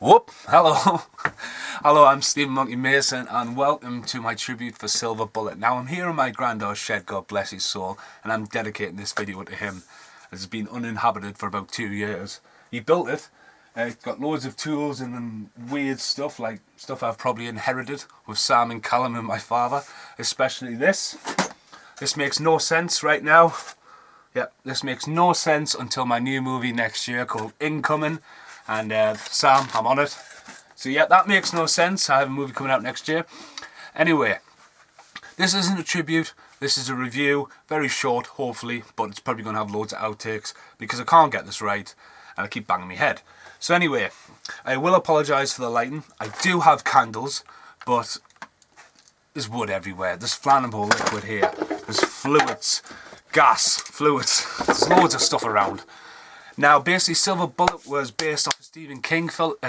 Whoop! Hello! Hello, I'm Stephen Monkey Mason and welcome to my tribute for Silver Bullet. Now I'm here in my granddad's shed, God bless his soul, and I'm dedicating this video to him. It's been uninhabited for about 2 years. He built it. It's got loads of tools and weird stuff, like stuff I've probably inherited with Sam and Callum and my father, especially this. This makes no sense right now. Yep, this makes no sense until my new movie next year called Incoming. And Sam, I'm on it. So yeah, that makes no sense. I have a movie coming out next year. Anyway, this isn't a tribute. This is a review. Very short, hopefully. But it's probably going to have loads of outtakes because I can't get this right. And I keep banging my head. So anyway, I will apologise for the lighting. I do have candles. But there's wood everywhere. There's flammable liquid here. There's fluids. Gas. Fluids. There's loads of stuff around. Now, basically, Silver Bullet was based off a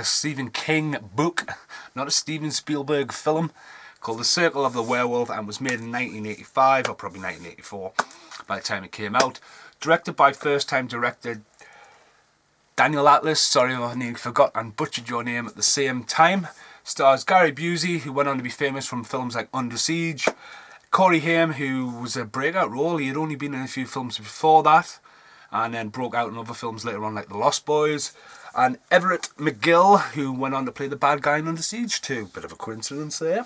Stephen King book, not a Steven Spielberg film, called The Circle of the Werewolf, and was made in 1985, or probably 1984, by the time it came out. Directed by first-time director Daniel Atlas, sorry I nearly forgot and butchered your name at the same time. Stars Gary Busey, who went on to be famous from films like Under Siege. Corey Haim, who was a breakout role, he had only been in a few films before that, and then broke out in other films later on like The Lost Boys. And Everett McGill, who went on to play the bad guy in Under Siege too. Bit of a coincidence there.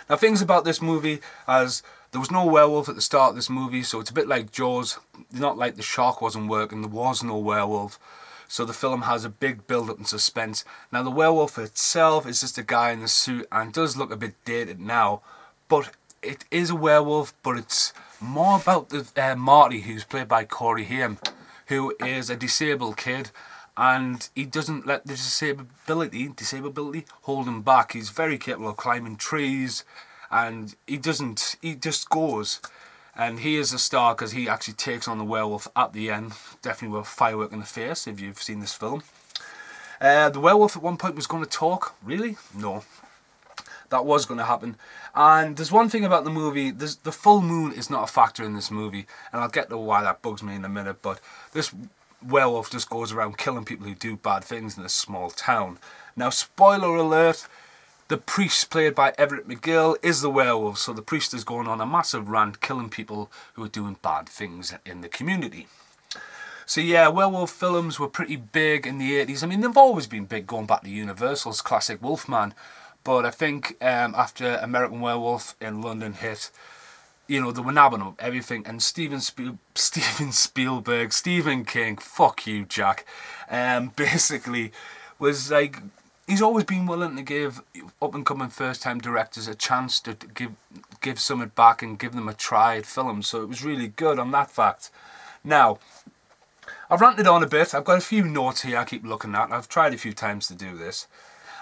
Now, things about this movie, as there was no werewolf at the start of this movie, so it's a bit like Jaws. Not like the shark wasn't working, there was no werewolf. So the film has a big build-up and suspense. Now, the werewolf itself is just a guy in a suit and does look a bit dated now. But it is a werewolf, but it's more about the Marty, who's played by Corey Haim, who is a disabled kid, and he doesn't let the disability hold him back. He's very capable of climbing trees, and he just goes. And he is a star because he actually takes on the werewolf at the end, definitely with a firework in the face if you've seen this film. The werewolf at one point was going to talk. Really? No. That was going to happen. And there's one thing about the movie, the full moon is not a factor in this movie, and I'll get to why that bugs me in a minute, but this werewolf just goes around killing people who do bad things in this small town. Now, spoiler alert, the priest played by Everett McGill is the werewolf, so the priest is going on a massive rant killing people who are doing bad things in the community. So yeah, werewolf films were pretty big in the 80s. I mean, they've always been big, going back to Universal's classic Wolfman. But I think after American Werewolf in London hit, you know, they were nabbing up everything. And Steven Spielberg, Stephen King, fuck you, Jack, basically was like, he's always been willing to give up-and-coming first-time directors a chance to give something back and give them a try at films. So it was really good on that fact. Now, I've ranted on a bit. I've got a few notes here I keep looking at. I've tried a few times to do this.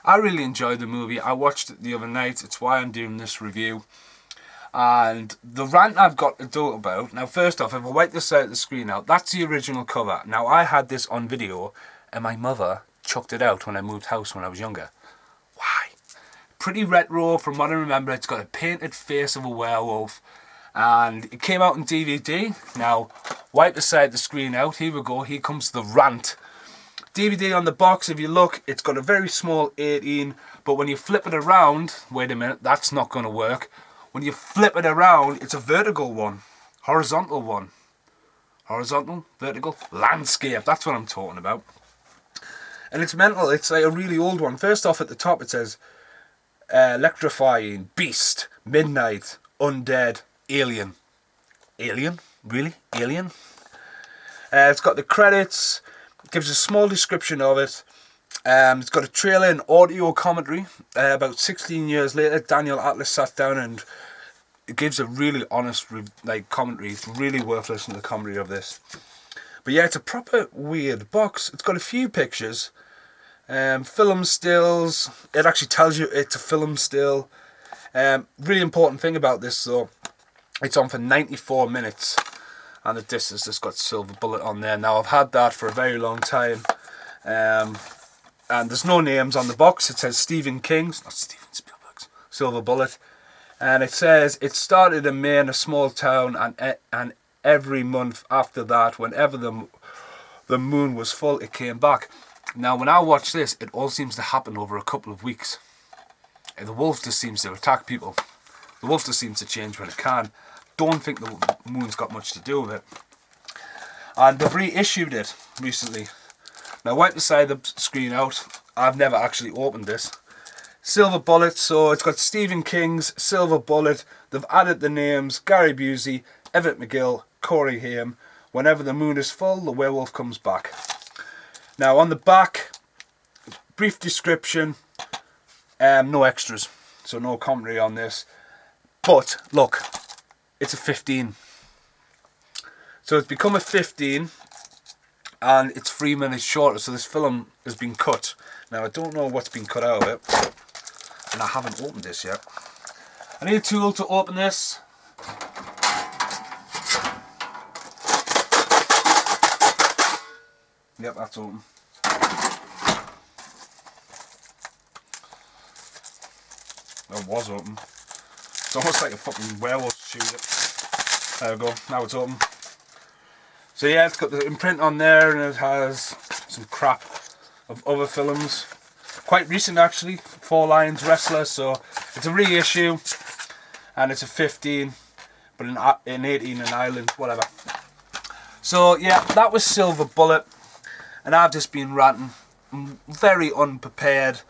I really enjoyed the movie. I watched it the other night. It's why I'm doing this review. And the rant I've got to talk about... Now, first off, if I wipe this side of the screen out, that's the original cover. Now, I had this on video, and my mother chucked it out when I moved house when I was younger. Why? Pretty retro from what I remember. It's got a painted face of a werewolf. And it came out in DVD. Now, wipe the side of the screen out. Here we go. Here comes the rant. DVD on the box, if you look, it's got a very small 18, but when you flip it around, wait a minute, that's not going to work. When you flip it around, it's a vertical one, horizontal one. Horizontal, vertical, landscape, that's what I'm talking about. And it's mental, it's like a really old one. First off, at the top it says, electrifying, beast, midnight, undead, alien. Alien? Really? Alien? It's got the credits. Gives a small description of it. It's got a trailer and audio commentary. About 16 years later, Daniel Atlas sat down and it gives a really honest commentary. It's really worth listening to the commentary of this. But yeah, it's a proper weird box. It's got a few pictures. Film stills. It actually tells you it's a film still. Really important thing about this though, it's on for 94 minutes. And the disc has just got Silver Bullet on there. Now, I've had that for a very long time. And there's no names on the box. It says Stephen King's, not Steven Spielberg's, Silver Bullet. And it says, it started in May in a small town, and every month after that, whenever the moon was full, it came back. Now, when I watch this, it all seems to happen over a couple of weeks. The wolf just seems to attack people. The wolf just seems to change when it can. Don't think the moon's got much to do with it. And they've reissued it recently. Now, wipe the side of the screen out. I've never actually opened this. Silver Bullet, so it's got Stephen King's Silver Bullet. They've added the names Gary Busey, Everett McGill, Corey Haim. Whenever the moon is full, the werewolf comes back. Now, on the back, brief description, no extras, so no commentary on this. But, look, it's a 15. So it's become a 15, and it's 3 minutes shorter, so this film has been cut. Now, I don't know what's been cut out of it, and I haven't opened this yet. I need a tool to open this. Yep, that's open. That was open. It's almost like a fucking werewolf shooter. There we go, now it's open. So yeah, it's got the imprint on there, and it has some crap of other films. Quite recent actually, Four Lions Wrestler, so it's a reissue, and it's a 15, but in 18 in Ireland, whatever. So yeah, that was Silver Bullet, and I've just been ranting, very unprepared,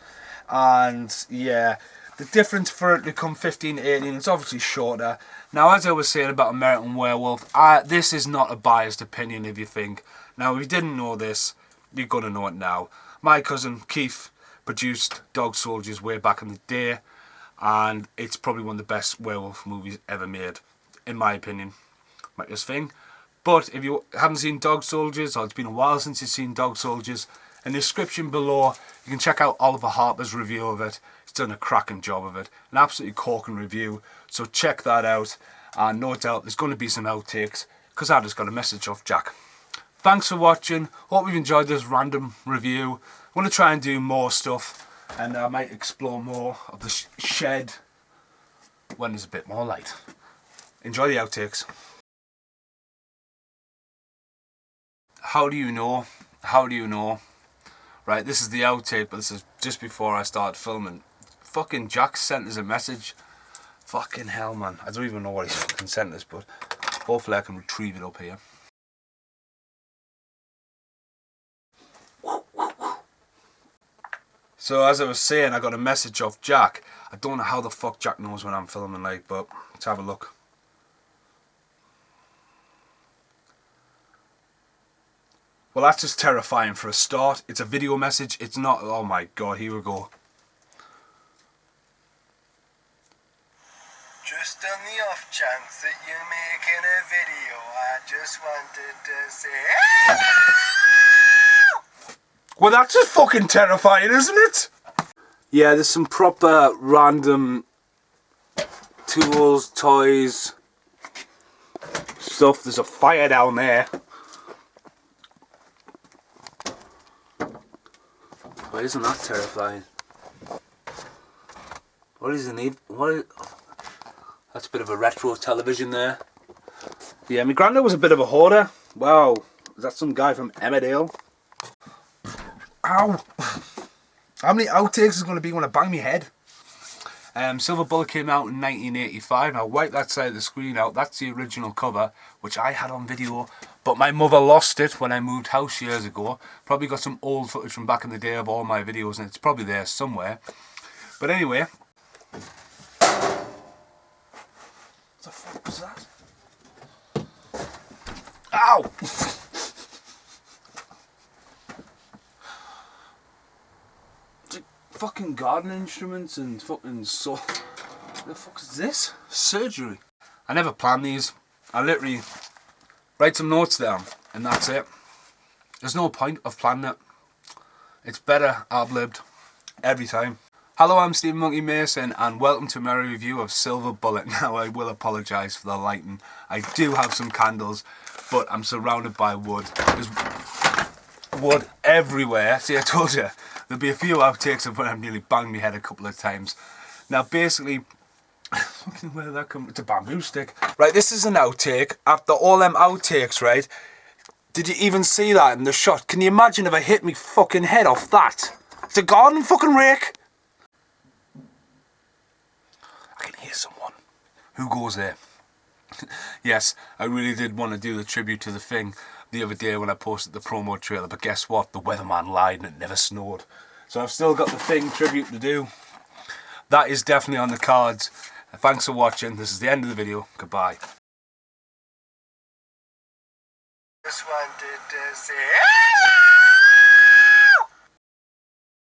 and yeah, the difference for it to come 15 to 18, it's obviously shorter. Now, as I was saying about American Werewolf, this is not a biased opinion if you think. Now, if you didn't know this, you're going to know it now. My cousin Keith produced Dog Soldiers way back in the day, and it's probably one of the best werewolf movies ever made, in my opinion. Might just think. But if you haven't seen Dog Soldiers, or it's been a while since you've seen Dog Soldiers, in the description below, you can check out Oliver Harper's review of it. He's done a cracking job of it. An absolutely corking review. So check that out. And no doubt there's going to be some outtakes, because I just got a message off Jack. Thanks for watching. Hope you've enjoyed this random review. I want to try and do more stuff, and I might explore more of the shed when there's a bit more light. Enjoy the outtakes. How do you know? How do you know? Right, this is the outtake, but this is just before I start filming. Fucking Jack sent us a message. Fucking hell, man. I don't even know what he's fucking sent us, but hopefully I can retrieve it up here. So as I was saying, I got a message off Jack. I don't know how the fuck Jack knows when I'm filming, like, but let's have a look. Well, that's just terrifying for a start. It's a video message. It's not... Oh my god, here we go. Just on the off chance that you're making a video, I just wanted to say... Well, that's just fucking terrifying, isn't it? Yeah, there's some proper random tools, toys, stuff. There's a fire down there. Why isn't that terrifying? What is the need? What is... That's a bit of a retro television there. Yeah, my granddad was a bit of a hoarder. Wow, is that some guy from Emmerdale? Ow! How many outtakes is going to be when I bang my head? Silver Bullet came out in 1985. I'll wipe that side of the screen out. That's the original cover, which I had on video, but my mother lost it when I moved house years ago. Probably got some old footage from back in the day of all my videos, and it's probably there somewhere. But anyway... What the fuck was that? Ow! Fucking garden instruments and fucking so... What the fuck is this? Surgery. I never plan these. I literally write some notes down and that's it. There's no point of planning it. It's better ad-libbed every time. Hello, I'm Stephen Monkey Mason and welcome to my review of Silver Bullet. Now I will apologise for the lighting. I do have some candles, but I'm surrounded by wood. There's wood everywhere. See, I told you. There'll be a few outtakes of when I've nearly banged my head a couple of times. Now basically, where did that come? It's a bamboo stick. Right, this is an outtake. After all them outtakes, right, Did you even see that in the shot? Can you imagine if I hit me fucking head off that? It's a garden fucking rake. I can hear someone. Who goes there? Yes, I really did want to do the tribute to The Thing the other day when I posted the promo trailer, but guess what? The weatherman lied and it never snowed. So I've still got The Thing tribute to do. That is definitely on the cards. Thanks for watching. This is the end of the video. Goodbye. Just wanted to say hello.